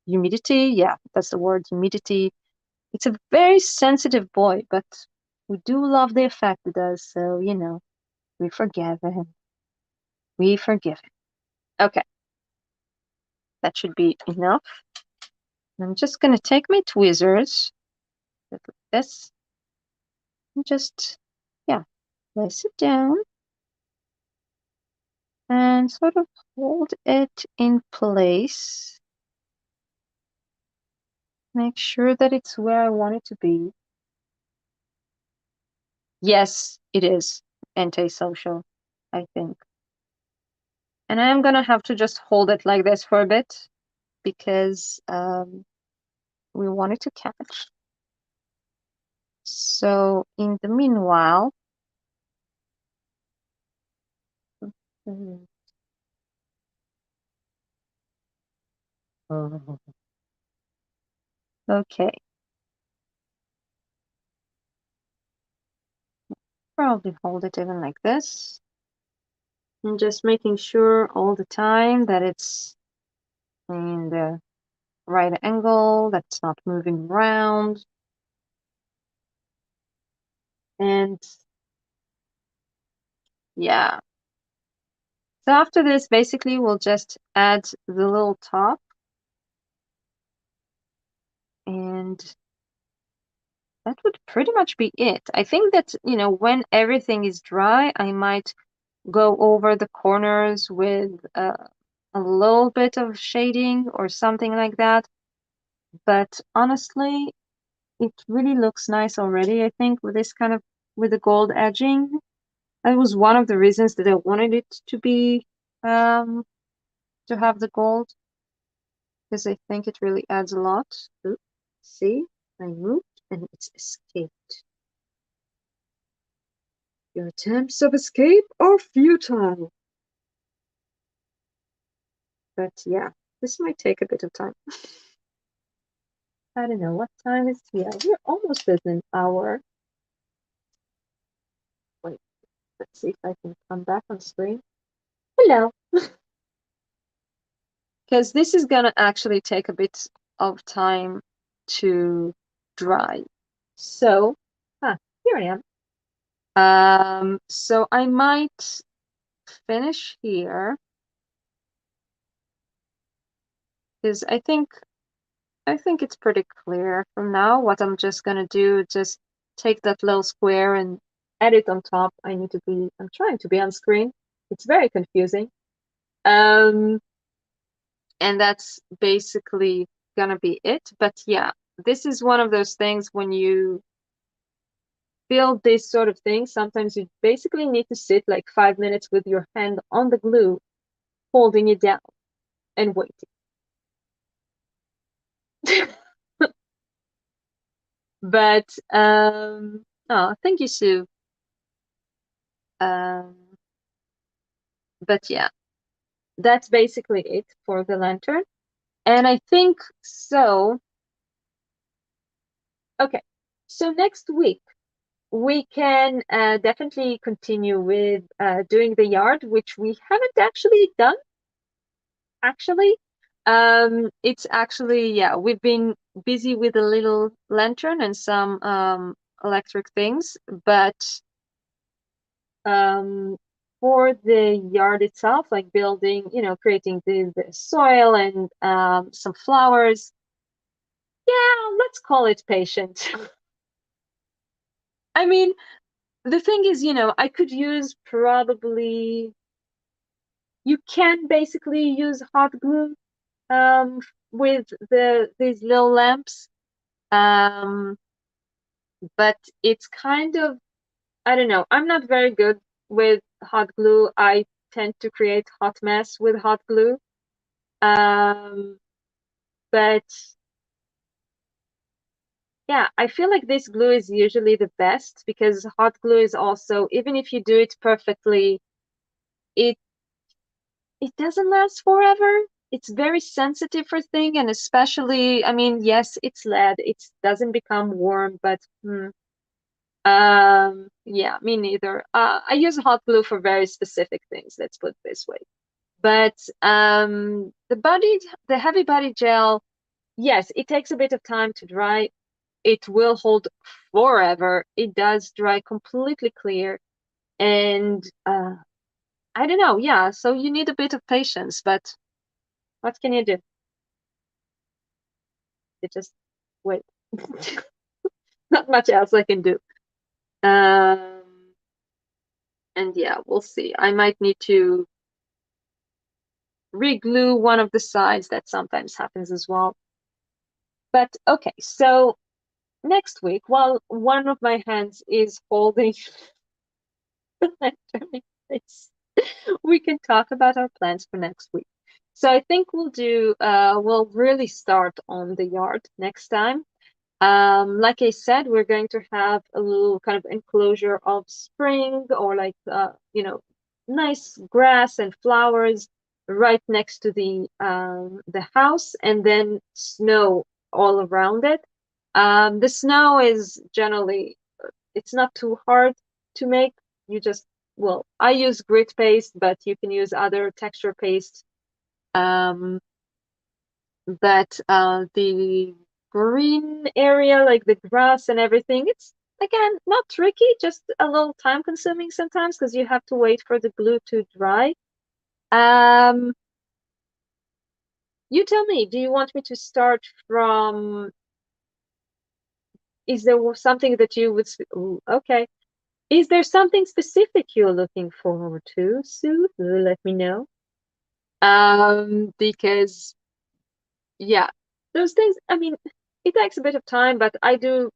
humidity, yeah, that's the word, humidity. It's a very sensitive boy, but we do love the effect it does, so we forgive him. We forgive him. Okay, that should be enough. I'm just gonna take my tweezers, like this, and just, yeah, place it down and sort of hold it in place. Make sure that it's where I want it to be. Yes, it is antisocial, I think. And I'm gonna have to just hold it like this for a bit because we want it to catch. So in the meanwhile, mhm. Okay, probably hold it even like this. And just making sure all the time that it's in the right angle, that it's not moving around. And yeah. So after this, basically, we'll just add the little top and that would pretty much be it. I think that, when everything is dry, I might go over the corners with a little bit of shading or something like that. But honestly, it really looks nice already, I think, with this kind of, with the gold edging. That was one of the reasons that I wanted it to have the gold, because I think it really adds a lot. Oop, see, I moved and it's escaped. Your attempts of escape are futile. But yeah, this might take a bit of time. I don't know what time is here. We're almost at an hour. Wait, let's see if I can come back on screen. Hello. Because this is gonna actually take a bit of time to dry. So, here I am. So I might finish here because I think it's pretty clear from now. What I'm just gonna do, just take that little square and add it on top. I'm trying to be on screen. It's very confusing. Um, and that's basically gonna be it. But yeah, this is one of those things when you build this sort of thing, sometimes you basically need to sit like 5 minutes with your hand on the glue, holding it down and waiting. But oh, thank you, Sue. Um, but yeah, that's basically it for the lantern. And I think so. Okay, so next week we can definitely continue with doing the yard, which we haven't actually done, actually. It's actually, yeah, we've been busy with a little lantern and some electric things, but um, for the yard itself, like building, creating the soil and some flowers, yeah, let's call it patient. I mean, the thing is, I could use probably, you can basically use hot glue um, with these little lamps. Um, but it's kind of, I don't know, I'm not very good with hot glue. I tend to create hot mess with hot glue. Um, but yeah, I feel like this glue is usually the best because hot glue is also, even if you do it perfectly, it it doesn't last forever. It's very sensitive for thing, and especially, I mean, yes, it's lead. It doesn't become warm, but yeah, me neither. I use hot glue for very specific things, let's put it this way. But the heavy body gel, yes, it takes a bit of time to dry. It will hold forever. It does dry completely clear. And I don't know, yeah, so you need a bit of patience, but what can you do? You just wait. Not much else I can do. Um, and yeah, we'll see. I might need to reglue one of the sides. That sometimes happens as well. But okay, so next week, while one of my hands is holding the lantern face, we can talk about our plans for next week. So I think we'll really start on the yard next time. Like I said, we're going to have a little kind of enclosure of spring or like nice grass and flowers right next to the house, and then snow all around it. The snow is generally it's not too hard to make. You just well, I use grit paste, but you can use other texture paste. Um, that the green area, like the grass and everything, it's again not tricky, just a little time consuming sometimes because you have to wait for the glue to dry. Um, you tell me, do you want me to start from, is there something that you would, ooh, okay. Is there something specific you're looking forward to, Sue? Let me know. Because yeah, those things, I mean, it takes a bit of time, but I do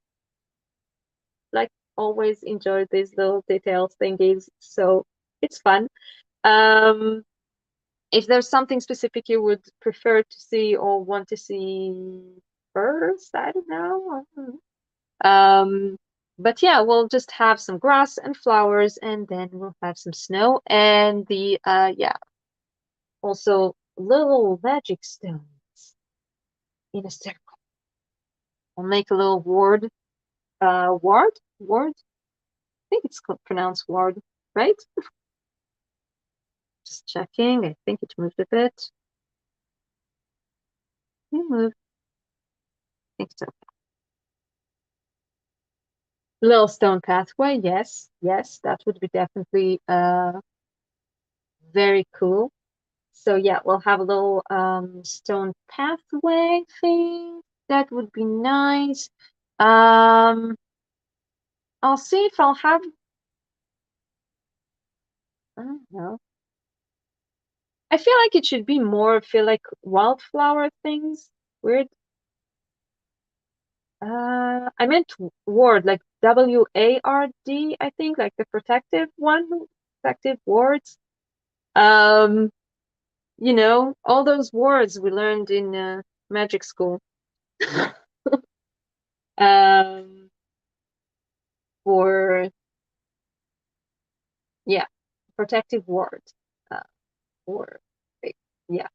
like always enjoy these little details thingies, so it's fun. Um, if there's something specific you would prefer to see or want to see first, I don't know. I don't know. But yeah, we'll just have some grass and flowers, and then we'll have some snow and the yeah, also little magic stones in a circle. I'll make a little ward. I think it's pronounced ward, right? Just checking. I think it moved a bit. You moved. I think so. Little stone pathway. Yes, yes, that would be definitely very cool. So yeah, we'll have a little stone pathway thing. That would be nice. Um, I'll see if I'll have. I don't know. I feel like it should be more. Feel like wildflower things. Weird. I meant ward, like WARD, I think, like the protective one, protective wards. Um, all those words we learned in magic school. Um, for yeah, protective ward. Uh, or yeah.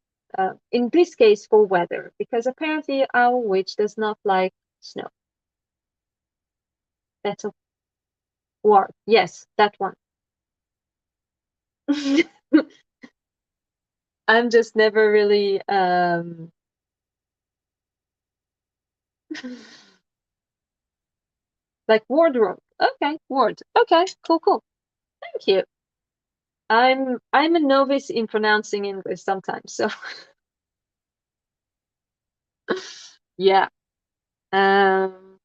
In this case, for weather, because apparently our witch does not like snow. That's a ward. Yes, that one. I'm just never really like wardrobe. Okay, ward. Okay, cool, cool. Thank you. I'm a novice in pronouncing English sometimes, so yeah. Um,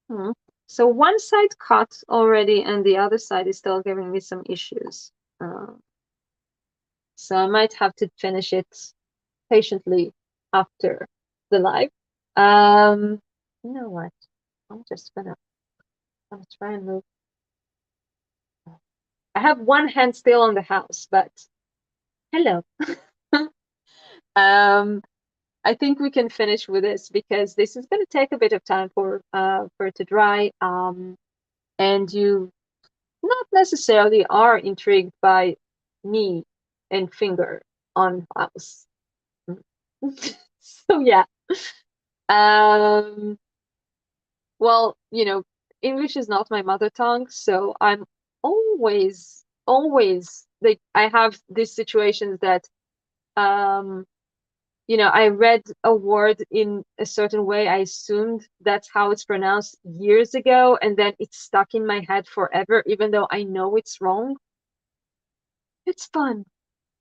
hmm. So one side cut already, and the other side is still giving me some issues. So I might have to finish it patiently after the live. You know what? I'm just gonna try and move. I have one hand still on the house, but hello. Um, I think we can finish with this because this is going to take a bit of time for it to dry. And you not necessarily are intrigued by knee and finger on house. So yeah. Um, well, English is not my mother tongue, so I'm always like I have these situations that um I read a word in a certain way. I assumed that's how it's pronounced years ago, and then it's stuck in my head forever, even though I know it's wrong. It's fun.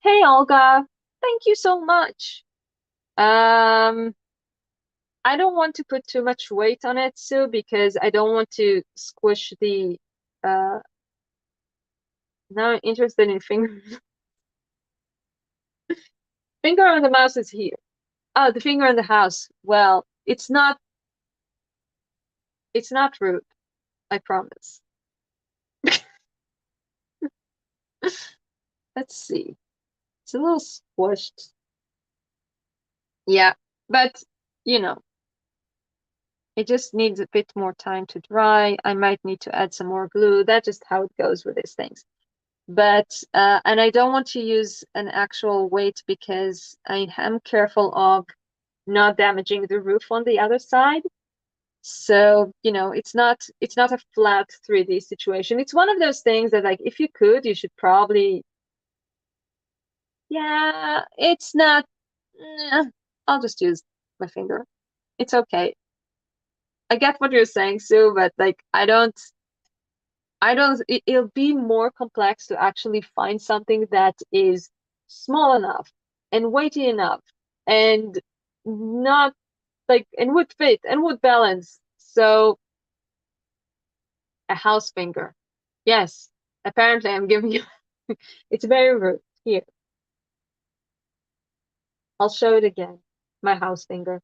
Hey, Olga, thank you so much. Um, I don't want to put too much weight on it, Sue, because I don't want to squish the uh now I'm interested in finger finger on the mouse is here. Oh, the finger on the house. Well, it's not rude, I promise. Let's see. It's a little squished. Yeah, but you know, it just needs a bit more time to dry. I might need to add some more glue. That's just how it goes with these things. But and I don't want to use an actual weight because I am careful of not damaging the roof on the other side. So, it's not a flat 3D situation. It's one of those things that like if you could, you should probably, yeah, it's not, eh, I'll just use my finger. It's okay. I get what you're saying, Sue, but like it'll be more complex to actually find something that is small enough and weighty enough and not and would fit and would balance. So a house finger. Yes, apparently I'm giving you it's very rude. Here, I'll show it again. My house finger.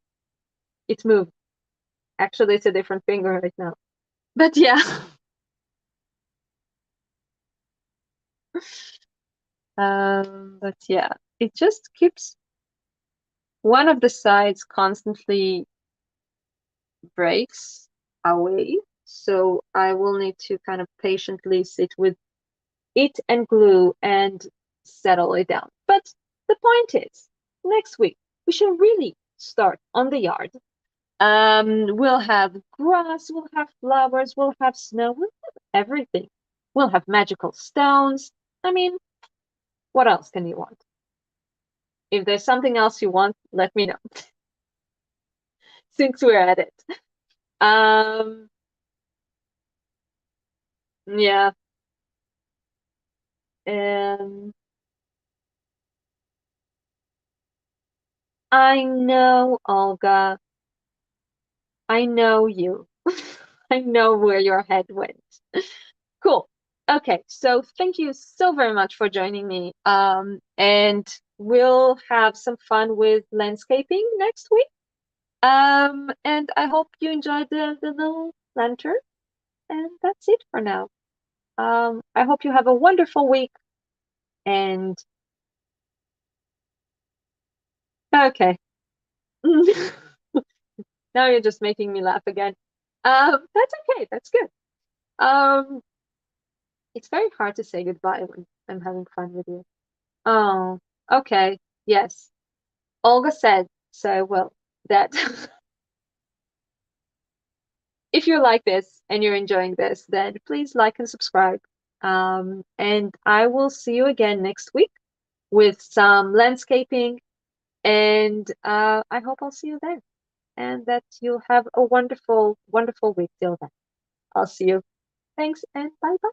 It's moved. Actually, it's a different finger right now. But yeah. But yeah, it just keeps one of the sides constantly breaks away. So I will need to kind of patiently sit with it and glue and settle it down. But the point is, next week we shall really start on the yard. We'll have grass, we'll have flowers, we'll have snow, we'll have everything. We'll have magical stones. I mean, what else can you want? If there's something else you want, let me know since we're at it. Um, yeah. Um, I know, Olga. I know you. I know where your head went. Cool. Okay, so thank you so very much for joining me. And we'll have some fun with landscaping next week. And I hope you enjoyed the little lantern. And that's it for now. I hope you have a wonderful week. And okay. Now you're just making me laugh again. That's okay. That's good. Um, it's very hard to say goodbye when I'm having fun with you. Oh, okay. Yes. Olga said, so well, that if you like this and you're enjoying this, then please like and subscribe. And I will see you again next week with some landscaping, and I hope I'll see you then, and that you'll have a wonderful, wonderful week till then. I'll see you. Thanks, and bye bye.